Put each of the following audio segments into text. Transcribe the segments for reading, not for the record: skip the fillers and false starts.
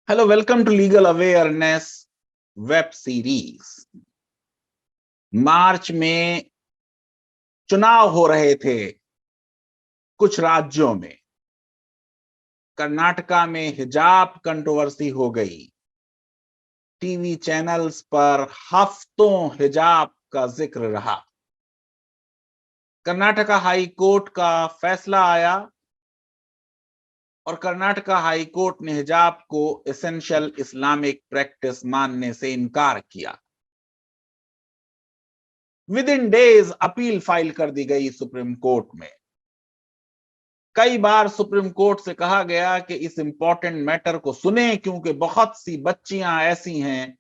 Hello, welcome to legal awareness web series. मार्च में चुनाव हो रहे थे कुछ राज्यों में। कर्नाटका में हिजाब कंट्रोवर्सी हो गई। टीवी चैनल्स पर हफ्तों हिजाब का जिक्र रहा। कर्नाटका हाई कोर्ट का फैसला आया और कर्नाटका हाई कोर्ट ने हिजाब को एसेंशियल इस्लामिक प्रैक्टिस मानने से इनकार किया। With in days appeal file कर दी गई सुप्रीम कोर्ट में। कई बार सुप्रीम कोर्ट से कहा गया कि इस इंपॉर्टेंट मैटर को सुने, क्योंकि बहुत सी बच्चियां ऐसी हैं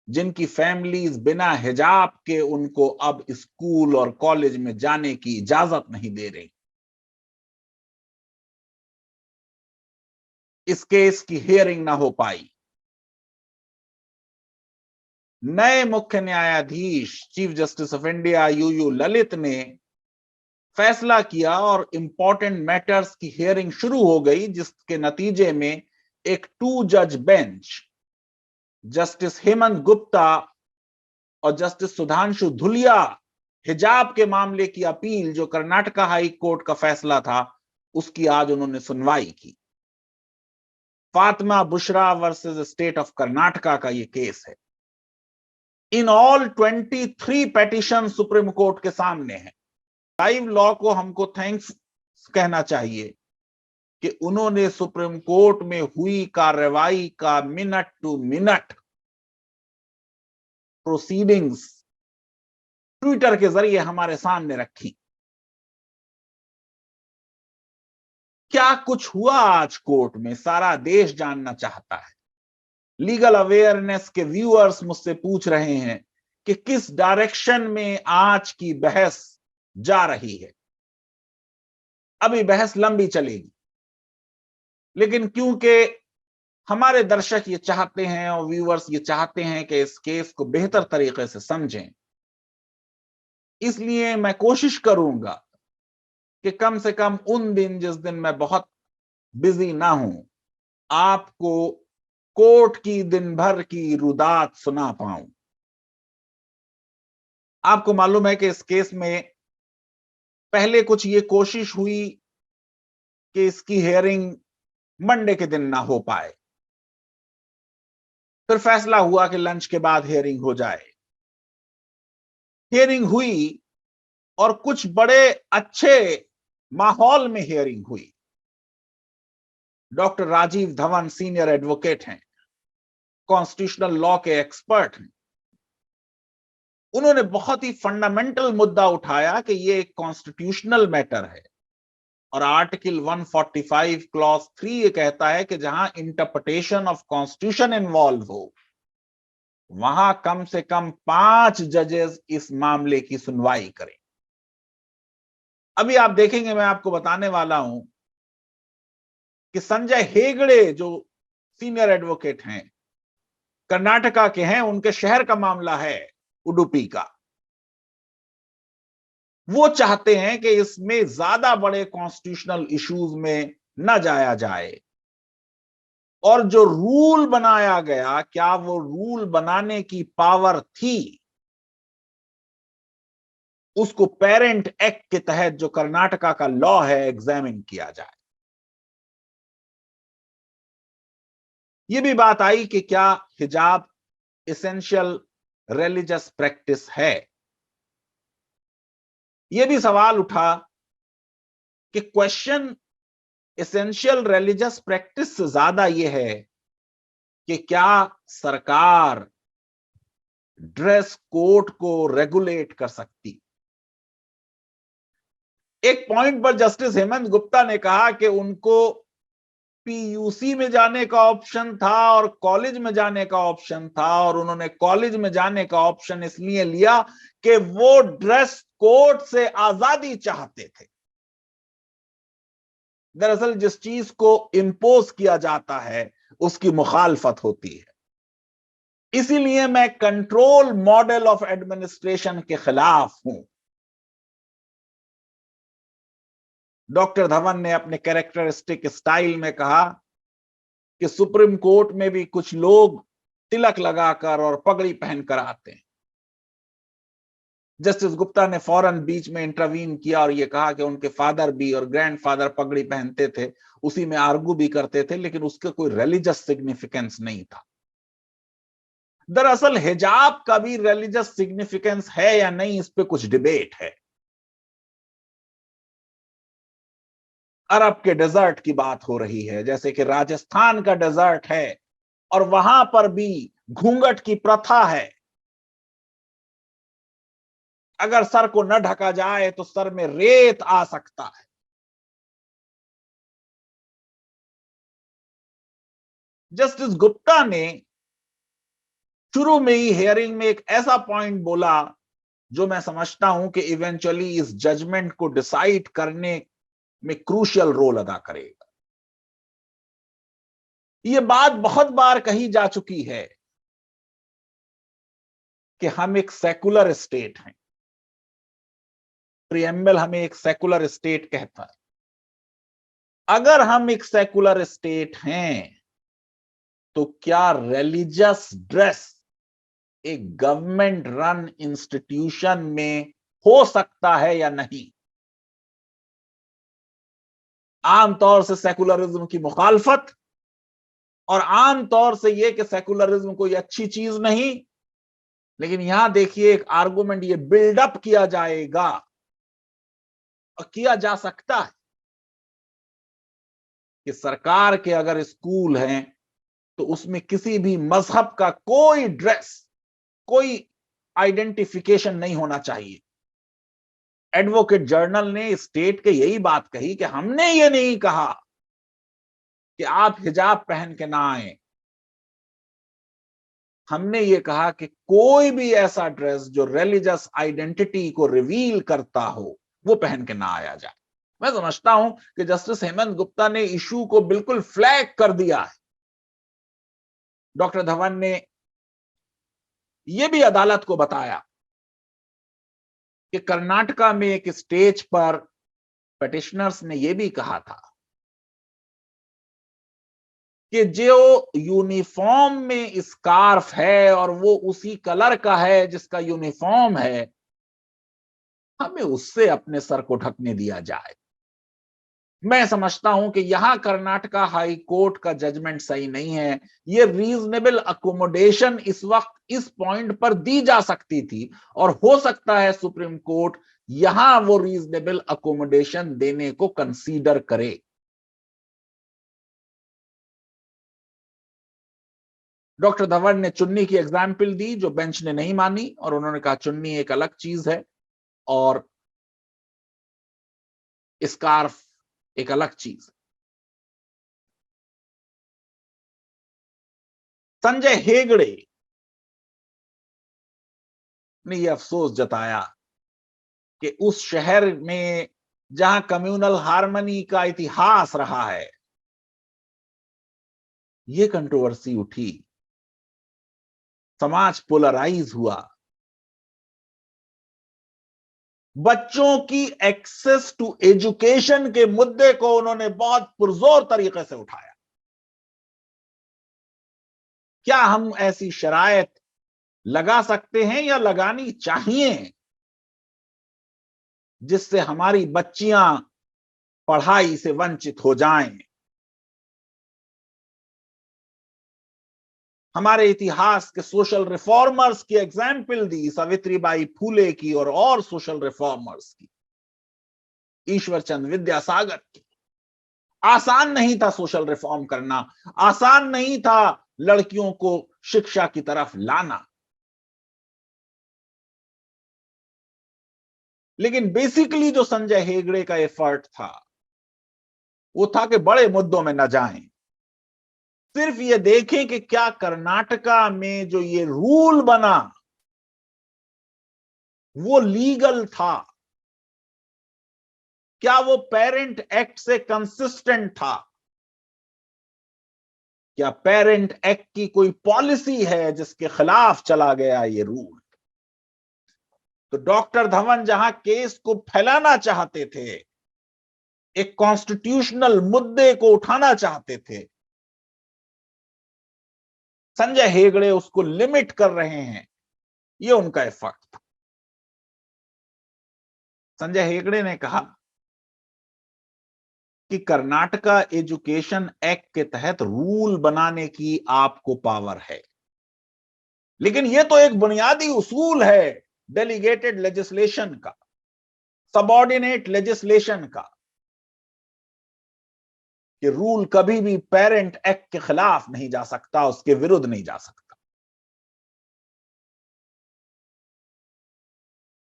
जिनकी फैमिलीज बिना हिजाब के उनको अब स्कूल और कॉलेज में जाने की इजाजत नहीं दे रही। इस केस की हियरिंग ना हो पाई। नए मुख्य न्यायाधीश chief justice of India UU Lalit ने फैसला किया और इंपॉर्टेंट मैटर्स की हियरिंग शुरू हो गई, जिसके नतीजे में एक 2 जज बेंच जस्टिस हेमंत गुप्ता और जस्टिस सुधांशु धुलिया हिजाब के मामले की अपील, जो कर्नाटका हाई कोर्ट का फैसला था, उसकी आज उन्होंने सुनवाई की। Fatima Bushra versus state of Karnataka का यह केस है। In all 23 petition supreme court के सामने है। लाइव लॉ को हमको थैंक्स कहना चाहिए कि उन्होंने सुप्रीम कोर्ट में हुई कार्रवाई का minute to minute proceedings Twitter के जरिए हमारे सामने रखी। क्या कुछ हुआ आज कोर्ट में, सारा देश जानना चाहता है। लीगल अवेयरनेस के व्यूअर्स मुझसे पूछ रहे हैं कि किस डायरेक्शन में आज की बहस जा रही है। अभी बहस लंबी चलेगी, लेकिन क्योंकि हमारे दर्शक ये चाहते हैं और व्यूअर्स ये चाहते हैं कि इस केस को बेहतर तरीके से समझें, इसलिए मैं कोशिश करूंगा कि कम से कम उन दिन जिस दिन मैं बहुत बिजी ना हूं, आपको कोर्ट की दिन भर की रुदात सुना पाऊं। आपको मालूम है कि इस केस में पहले कुछ ये कोशिश हुई कि इसकी हियरिंग मंडे के दिन ना हो पाए, फिर फैसला हुआ कि लंच के बाद हियरिंग हो जाए। हियरिंग हुई और कुछ बड़े अच्छे माहौल में हियरिंग हुई। Doctor Rajeev Dhavan senior advocate हैं, कॉन्स्टिट्यूशनल लॉ के एक्सपर्ट हैं। उन्होंने बहुत ही फंडामेंटल मुद्दा उठाया कि ये एक कॉन्स्टिट्यूशनल मैटर है और आर्टिकल 145 क्लॉज 3 ये कहता है कि जहां इंटरप्रिटेशन ऑफ कॉन्स्टिट्यूशन इन्वॉल्व हो, वहां कम से कम 5 जजेस इस मामले की सुनवाई करें। अभी आप देखेंगे, मैं आपको बताने वाला हूं कि संजय हेगड़े जो सीनियर एडवोकेट हैं, कर्नाटका के हैं, उनके शहर का मामला है उडुपी का। वो चाहते हैं कि इसमें ज्यादा बड़े कॉन्स्टिट्यूशनल इश्यूज में न जाया जाए और जो रूल बनाया गया, क्या वो रूल बनाने की पावर थी, उसको पेरेंट एक्ट के तहत जो कर्नाटका का लॉ है एग्जामिन किया जाए। ये भी बात आई कि क्या हिजाब एसेंशियल रिलीजियस प्रैक्टिस है। यह भी सवाल उठा कि क्वेश्चन एसेंशियल रिलीजियस प्रैक्टिस से ज्यादा यह है कि क्या सरकार ड्रेस कोड को रेगुलेट कर सकती। एक पॉइंट पर जस्टिस हेमंत गुप्ता ने कहा कि उनको पीयूसी में जाने का ऑप्शन था और कॉलेज में जाने का ऑप्शन था, और उन्होंने कॉलेज में जाने का ऑप्शन इसलिए लिया कि वो ड्रेस कोड से आजादी चाहते थे। दरअसल जिस चीज को इंपोज किया जाता है उसकी मुखालफत होती है। इसीलिए मैं कंट्रोल मॉडल ऑफ एडमिनिस्ट्रेशन के खिलाफ हूं। डॉक्टर धवन ने अपने कैरेक्टरिस्टिक स्टाइल में कहा कि सुप्रीम कोर्ट में भी कुछ लोग तिलक लगाकर और पगड़ी पहनकर आते हैं। जस्टिस गुप्ता ने फौरन बीच में इंटरवीन किया और यह कहा कि उनके फादर भी और ग्रैंडफादर पगड़ी पहनते थे, उसी में आर्गू भी करते थे, लेकिन उसका कोई रिलीजियस सिग्निफिकेंस नहीं था। दरअसल हिजाब का भी रिलीजियस सिग्निफिकेंस है या नहीं, इस पे कुछ डिबेट है। अरब के डेजर्ट की बात हो रही है, जैसे कि राजस्थान का डेजर्ट है और वहां पर भी घूंघट की प्रथा है। अगर सर को न ढका जाए तो सर में रेत आ सकता है। जस्टिस गुप्ता ने शुरू में ही हियरिंग में एक ऐसा पॉइंट बोला जो मैं समझता हूं कि इवेंचुअली इस जजमेंट को डिसाइड करने में क्रूशियल रोल अदा करेगा। यह बात बहुत बार कही जा चुकी है कि हम एक सेकुलर स्टेट हैं। प्रीएम्बल हमें एक सेकुलर स्टेट कहता है। अगर हम एक सेकुलर स्टेट हैं तो क्या रिलीजियस ड्रेस एक गवर्नमेंट रन इंस्टीट्यूशन में हो सकता है या नहीं? आमतौर से सेकुलरिज्म की मुखालफत और आमतौर से यह कि सेकुलरिज्म कोई अच्छी चीज नहीं, लेकिन यहां देखिए एक आर्गुमेंट ये बिल्डअप किया जाएगा और किया जा सकता है कि सरकार के अगर स्कूल हैं तो उसमें किसी भी मजहब का कोई ड्रेस, कोई आइडेंटिफिकेशन नहीं होना चाहिए। एडवोकेट जर्नल ने स्टेट के यही बात कही कि हमने ये नहीं कहा कि आप हिजाब पहन के ना आए, हमने ये कहा कि कोई भी ऐसा ड्रेस जो रिलीजियस आइडेंटिटी को रिवील करता हो वो पहन के ना आया जाए। मैं समझता हूं कि जस्टिस हेमंत गुप्ता ने इशू को बिल्कुल फ्लैग कर दिया है। डॉक्टर धवन ने यह भी अदालत को बताया कि कर्नाटका में एक स्टेज पर पिटिशनर्स ने यह भी कहा था कि जो यूनिफॉर्म में स्कार्फ है और वो उसी कलर का है जिसका यूनिफॉर्म है, हमें उससे अपने सर को ढकने दिया जाए। मैं समझता हूं कि यहां कर्नाटका हाई कोर्ट का जजमेंट सही नहीं है। ये रीजनेबल अकोमोडेशन इस वक्त इस पॉइंट पर दी जा सकती थी और हो सकता है सुप्रीम कोर्ट यहां वो रीजनेबल अकोमोडेशन देने को कंसीडर करे। डॉक्टर धवन ने चुन्नी की एग्जाम्पल दी जो बेंच ने नहीं मानी और उन्होंने कहा चुन्नी एक अलग चीज है और स्कार्फ एक अलग चीज। संजय हेगड़े ने यह अफसोस जताया कि उस शहर में जहां कम्युनल हार्मनी का इतिहास रहा है, यह कंट्रोवर्सी उठी, समाज पोलराइज हुआ, बच्चों की एक्सेस टू एजुकेशन के मुद्दे को उन्होंने बहुत पुरजोर तरीके से उठाया। क्या हम ऐसी शराइत लगा सकते हैं या लगानी चाहिए जिससे हमारी बच्चियां पढ़ाई से वंचित हो जाएं? हमारे इतिहास के सोशल रिफॉर्मर्स की एग्जाम्पल दी, सावित्रीबाई फूले की और सोशल रिफॉर्मर्स की, ईश्वर चंद्र विद्यासागर की। आसान नहीं था सोशल रिफॉर्म करना, आसान नहीं था लड़कियों को शिक्षा की तरफ लाना, लेकिन बेसिकली जो संजय हेगड़े का एफर्ट था वो था कि बड़े मुद्दों में न जाएं, सिर्फ ये देखें कि क्या कर्नाटका में जो ये रूल बना वो लीगल था, क्या वो पेरेंट एक्ट से कंसिस्टेंट था, क्या पेरेंट एक्ट की कोई पॉलिसी है जिसके खिलाफ चला गया ये रूल। तो डॉक्टर धवन जहां केस को फैलाना चाहते थे, एक कॉन्स्टिट्यूशनल मुद्दे को उठाना चाहते थे, संजय हेगड़े उसको लिमिट कर रहे हैं, ये उनका एफर्ट था। संजय हेगड़े ने कहा कि कर्नाटका एजुकेशन एक्ट के तहत रूल बनाने की आपको पावर है, लेकिन यह तो एक बुनियादी उसूल है डेलीगेटेड लेजिस्लेशन का, सबऑर्डिनेट लेजिस्लेशन का, कि रूल कभी भी पेरेंट एक्ट के खिलाफ नहीं जा सकता, उसके विरुद्ध नहीं जा सकता।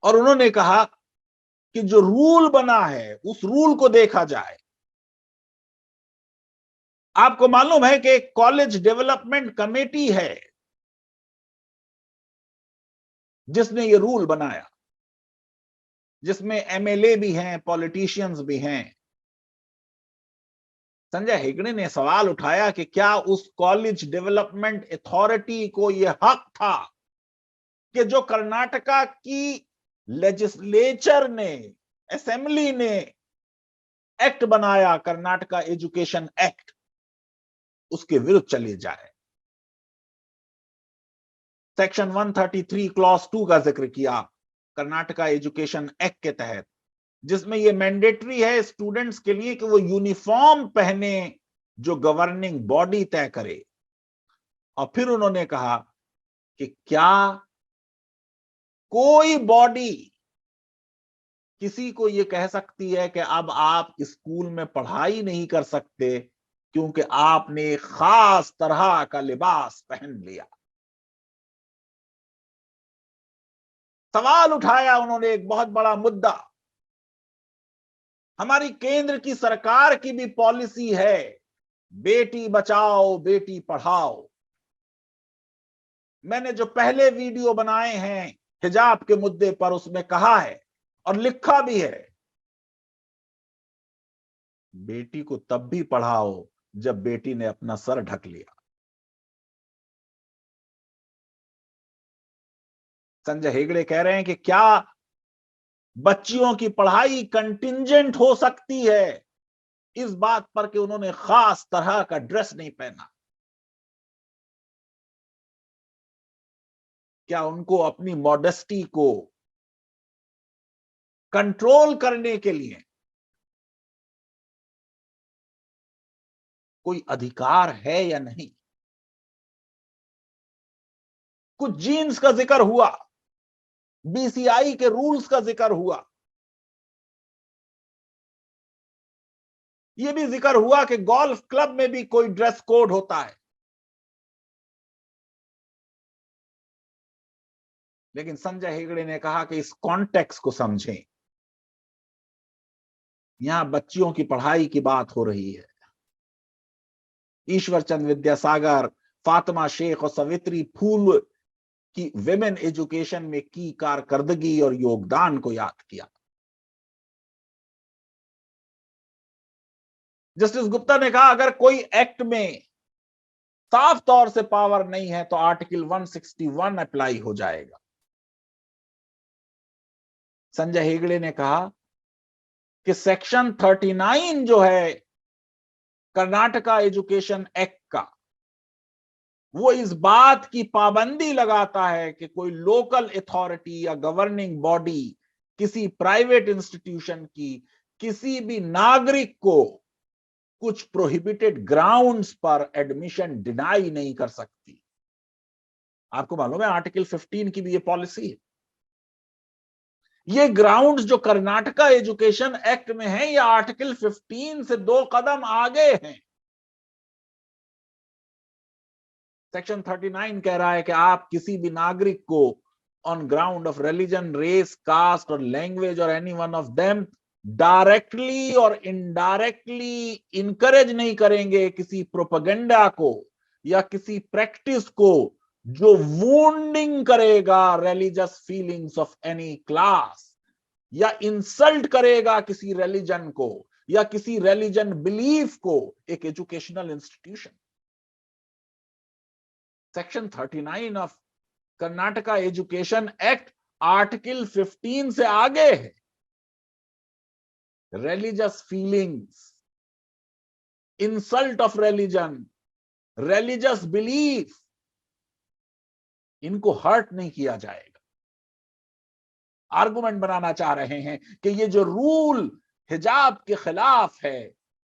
और उन्होंने कहा कि जो रूल बना है उस रूल को देखा जाए। आपको मालूम है कि एक कॉलेज डेवलपमेंट कमेटी है जिसने ये रूल बनाया, जिसमें एमएलए भी हैं, पॉलिटिशियंस भी हैं। संजय हेगड़े ने सवाल उठाया कि क्या उस कॉलेज डेवलपमेंट अथॉरिटी को यह हक था कि जो कर्नाटका की लेजिस्लेचर ने, असेंबली ने एक्ट बनाया, कर्नाटका एजुकेशन एक्ट, उसके विरुद्ध चले जाए। सेक्शन 133 क्लॉज 2 का जिक्र किया कर्नाटका एजुकेशन एक्ट के तहत, जिसमें यह मैंडेटरी है स्टूडेंट्स के लिए कि वो यूनिफॉर्म पहने जो गवर्निंग बॉडी तय करे। और फिर उन्होंने कहा कि क्या कोई बॉडी किसी को यह कह सकती है कि अब आप स्कूल में पढ़ाई नहीं कर सकते क्योंकि आपने एक खास तरह का लिबास पहन लिया। सवाल उठाया उन्होंने एक बहुत बड़ा मुद्दा। हमारी केंद्र की सरकार की भी पॉलिसी है बेटी बचाओ बेटी पढ़ाओ। मैंने जो पहले वीडियो बनाए हैं हिजाब के मुद्दे पर, उसमें कहा है और लिखा भी है, बेटी को तब भी पढ़ाओ जब बेटी ने अपना सर ढक लिया। संजय हेगड़े कह रहे हैं कि क्या बच्चियों की पढ़ाई कंटिंजेंट हो सकती है इस बात पर कि उन्होंने खास तरह का ड्रेस नहीं पहना? क्या उनको अपनी मॉडेस्टी को कंट्रोल करने के लिए कोई अधिकार है या नहीं? कुछ जीन्स का जिक्र हुआ, बीसीआई के रूल्स का जिक्र हुआ, यह भी जिक्र हुआ कि गोल्फ क्लब में भी कोई ड्रेस कोड होता है। लेकिन संजय हेगड़े ने कहा कि इस कॉन्टेक्स्ट को समझें, यहां बच्चियों की पढ़ाई की बात हो रही है। ईश्वर चंद विद्यासागर, फातिमा शेख और सावित्री फूल की विमेन एजुकेशन में की कारकर्दगी और योगदान को याद किया। जस्टिस गुप्ता ने कहा अगर कोई एक्ट में साफ तौर से पावर नहीं है तो आर्टिकल 161 अप्लाई हो जाएगा। संजय हेगड़े ने कहा कि सेक्शन 39 जो है कर्नाटका एजुकेशन एक्ट का, वो इस बात की पाबंदी लगाता है कि कोई लोकल अथॉरिटी या गवर्निंग बॉडी किसी प्राइवेट इंस्टीट्यूशन की किसी भी नागरिक को कुछ प्रोहिबिटेड ग्राउंड्स पर एडमिशन डिनाई नहीं कर सकती। आपको मालूम है आर्टिकल 15 की भी ये पॉलिसी है। ये ग्राउंड्स जो कर्नाटका एजुकेशन एक्ट में है, ये आर्टिकल 15 से 2 कदम आगे हैं। सेक्शन 39 कह रहा है कि आप किसी भी नागरिक को on ground of religion, race, caste और लैंग्वेज और any one of them directly और इनडायरेक्टली इनकरेज नहीं करेंगे किसी प्रोपेगेंडा को या किसी प्रैक्टिस को जो वूंडिंग करेगा religious feelings of any class, या इंसल्ट करेगा किसी रिलीजन को या किसी रिलीजन बिलीफ को एक educational institution. Section 39 of Karnataka education act article 15 से आगे है। Religious feelings, insult of religion, religious belief, इनको हर्ट नहीं किया जाएगा। आर्गुमेंट बनाना चाह रहे हैं कि ये जो रूल हिजाब के खिलाफ है,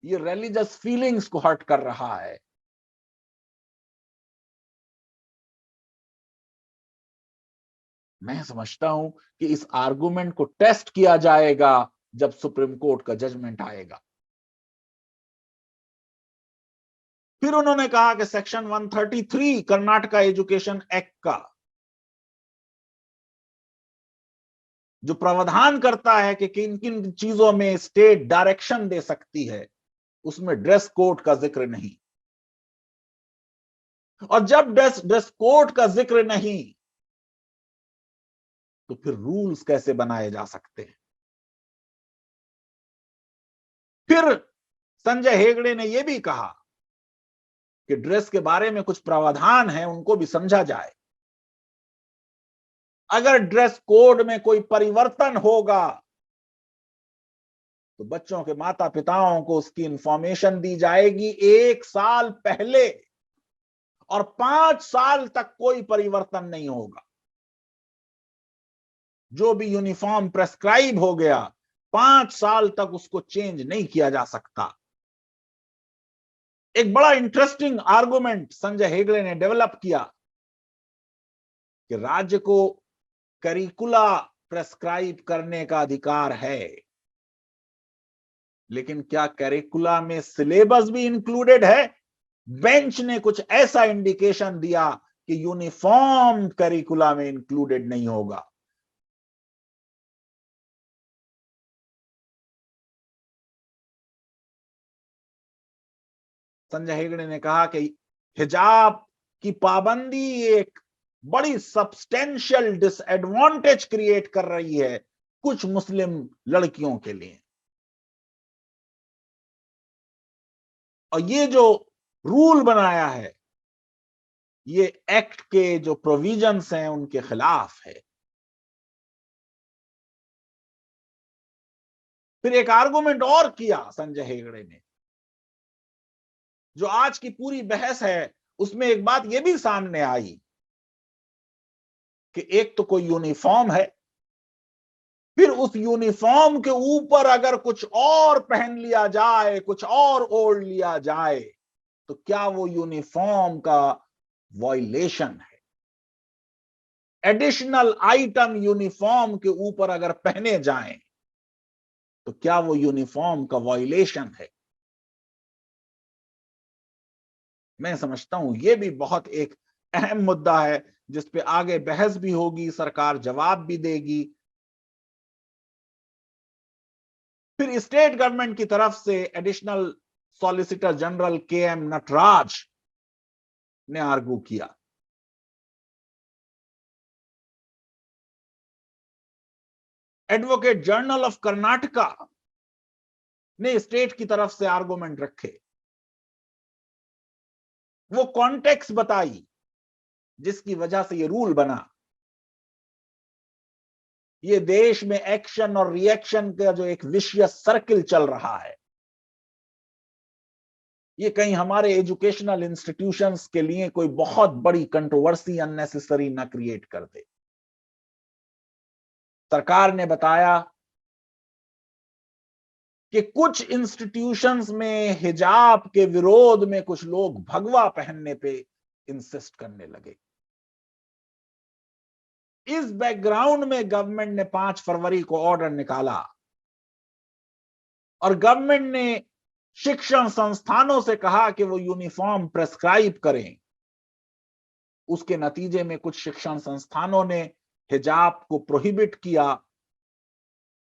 ये रिलीजियस फीलिंग्स को हर्ट कर रहा है। मैं समझता हूं कि इस आर्गुमेंट को टेस्ट किया जाएगा जब सुप्रीम कोर्ट का जजमेंट आएगा। फिर उन्होंने कहा कि सेक्शन 133 कर्नाटका एजुकेशन एक्ट का जो प्रावधान करता है कि किन किन चीजों में स्टेट डायरेक्शन दे सकती है, उसमें ड्रेस कोड का जिक्र नहीं। और जब ड्रेस कोड का जिक्र नहीं, तो फिर रूल्स कैसे बनाए जा सकते हैं? फिर संजय हेगड़े ने यह भी कहा कि ड्रेस के बारे में कुछ प्रावधान है, उनको भी समझा जाए। अगर ड्रेस कोड में कोई परिवर्तन होगा तो बच्चों के माता पिताओं को उसकी इंफॉर्मेशन दी जाएगी 1 साल पहले, और 5 साल तक कोई परिवर्तन नहीं होगा। जो भी यूनिफॉर्म प्रेस्क्राइब हो गया, 5 साल तक उसको चेंज नहीं किया जा सकता। एक बड़ा इंटरेस्टिंग आर्गुमेंट संजय हेगड़े ने डेवलप किया कि राज्य को करिकुला प्रेस्क्राइब करने का अधिकार है, लेकिन क्या करिकुला में सिलेबस भी इंक्लूडेड है? बेंच ने कुछ ऐसा इंडिकेशन दिया कि यूनिफॉर्म करिकुला में इंक्लूडेड नहीं होगा। संजय हेगड़े ने कहा कि हिजाब की पाबंदी एक बड़ी सब्सटेंशियल डिसएडवांटेज क्रिएट कर रही है कुछ मुस्लिम लड़कियों के लिए, और ये जो रूल बनाया है, ये एक्ट के जो प्रोविजंस हैं उनके खिलाफ है। फिर एक आर्गुमेंट और किया संजय हेगड़े ने, जो आज की पूरी बहस है उसमें एक बात यह भी सामने आई कि एक तो कोई यूनिफॉर्म है, फिर उस यूनिफॉर्म के ऊपर अगर कुछ और पहन लिया जाए, कुछ और ओढ़ लिया जाए, तो क्या वो यूनिफॉर्म का वायलेशन है? एडिशनल आइटम यूनिफॉर्म के ऊपर अगर पहने जाएं, तो क्या वो यूनिफॉर्म का वायलेशन है? मैं समझता हूं यह भी बहुत एक अहम मुद्दा है जिस पे आगे बहस भी होगी, सरकार जवाब भी देगी। फिर स्टेट गवर्नमेंट की तरफ से additional solicitor general K M. Nataraj ने आर्गू किया। एडवोकेट जनरल ऑफ कर्नाटका ने स्टेट की तरफ से आर्गुमेंट रखे, वो कॉन्टेक्स्ट बताई जिसकी वजह से ये रूल बना। ये देश में एक्शन और रिएक्शन का जो एक विशियस सर्किल चल रहा है, ये कहीं हमारे एजुकेशनल इंस्टीट्यूशंस के लिए कोई बहुत बड़ी कंट्रोवर्सी अननेसेसरी ना क्रिएट कर दे। सरकार ने बताया कि कुछ इंस्टीट्यूशंस में हिजाब के विरोध में कुछ लोग भगवा पहनने पे इंसिस्ट करने लगे। इस बैकग्राउंड में गवर्नमेंट ने 5 फरवरी को ऑर्डर निकाला, और गवर्नमेंट ने शिक्षण संस्थानों से कहा कि वो यूनिफॉर्म प्रेस्क्राइब करें। उसके नतीजे में कुछ शिक्षण संस्थानों ने हिजाब को प्रोहिबिट किया,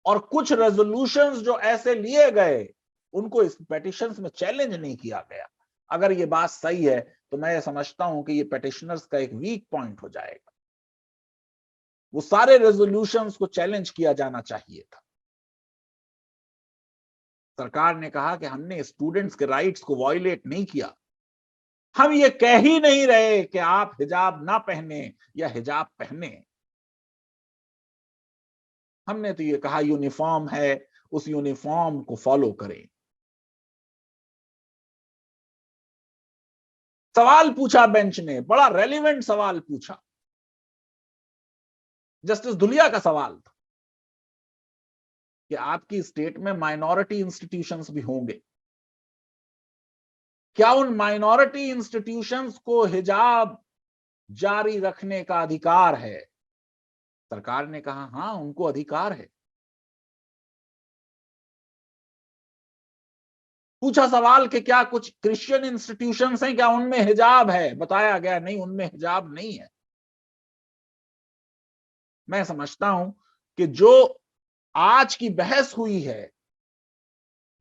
और कुछ रेजोल्यूशंस जो ऐसे लिए गए उनको इस पेटिशंस में चैलेंज नहीं किया गया। अगर ये बात सही है तो मैं समझता हूं कि ये पेटिशनर्स का एक वीक पॉइंट हो जाएगा। वो सारे रेजोल्यूशंस को चैलेंज किया जाना चाहिए था। सरकार ने कहा कि हमने स्टूडेंट्स के राइट्स को वायलेट नहीं किया, हम ये कह ही नहीं रहे कि आप हिजाब ना पहने या हिजाब पहने। हमने तो ये कहा यूनिफॉर्म है, उस यूनिफॉर्म को फॉलो करें। सवाल पूछा बेंच ने, बड़ा रेलिवेंट सवाल पूछा जस्टिस धुलिया का सवाल था कि आपकी स्टेट में माइनॉरिटी इंस्टीट्यूशंस भी होंगे, क्या उन माइनॉरिटी इंस्टीट्यूशंस को हिजाब जारी रखने का अधिकार है? सरकार ने कहा हां, उनको अधिकार है। पूछा सवाल कि क्या कुछ क्रिश्चियन इंस्टीट्यूशंस हैं, क्या उनमें हिजाब है? बताया गया नहीं, उनमें हिजाब नहीं है। मैं समझता हूं कि जो आज की बहस हुई है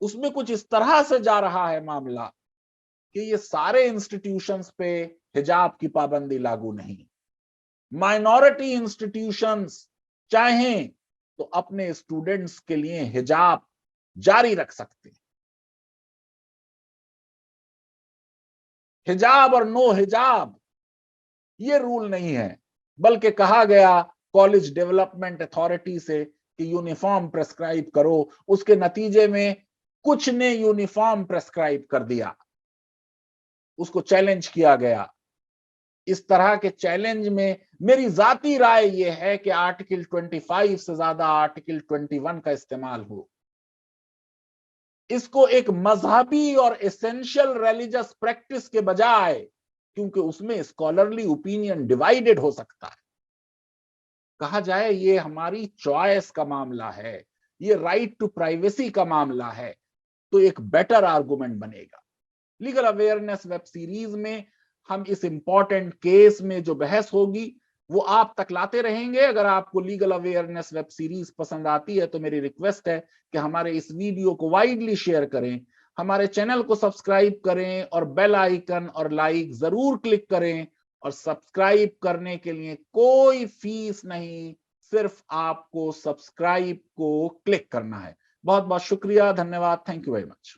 उसमें कुछ इस तरह से जा रहा है मामला कि ये सारे इंस्टीट्यूशंस पे हिजाब की पाबंदी लागू नहीं। माइनॉरिटी इंस्टीट्यूशंस चाहें तो अपने स्टूडेंट्स के लिए हिजाब जारी रख सकते हैं। हिजाब और नो हिजाब ये रूल नहीं है, बल्कि कहा गया कॉलेज डेवलपमेंट अथॉरिटी से कि यूनिफॉर्म प्रेस्क्राइब करो। उसके नतीजे में कुछ ने यूनिफॉर्म प्रेस्क्राइब कर दिया, उसको चैलेंज किया गया। इस तरह के चैलेंज में मेरी जाती राय यह है कि आर्टिकल 25 से ज्यादा आर्टिकल 21 का इस्तेमाल हो। इसको एक मजहबी और एसेंशियल रिलीजियस प्रैक्टिस के बजाय, क्योंकि उसमें स्कॉलरली ओपिनियन डिवाइडेड हो सकता है, कहा जाए ये हमारी चॉइस का मामला है, ये राइट टू प्राइवेसी का मामला है, तो एक बेटर आर्गुमेंट बनेगा। लीगल अवेयरनेस वेब सीरीज में हम इस इंपॉर्टेंट केस में जो बहस होगी वो आप तक लाते रहेंगे। अगर आपको लीगल अवेयरनेस वेब सीरीज पसंद आती है तो मेरी रिक्वेस्ट है कि हमारे इस वीडियो को वाइडली शेयर करें, हमारे चैनल को सब्सक्राइब करें और बेल आइकन और लाइक जरूर क्लिक करें। और सब्सक्राइब करने के लिए कोई फीस नहीं, सिर्फ आपको सब्सक्राइब को क्लिक करना है। बहुत बहुत शुक्रिया, धन्यवाद, थैंक यू वेरी मच।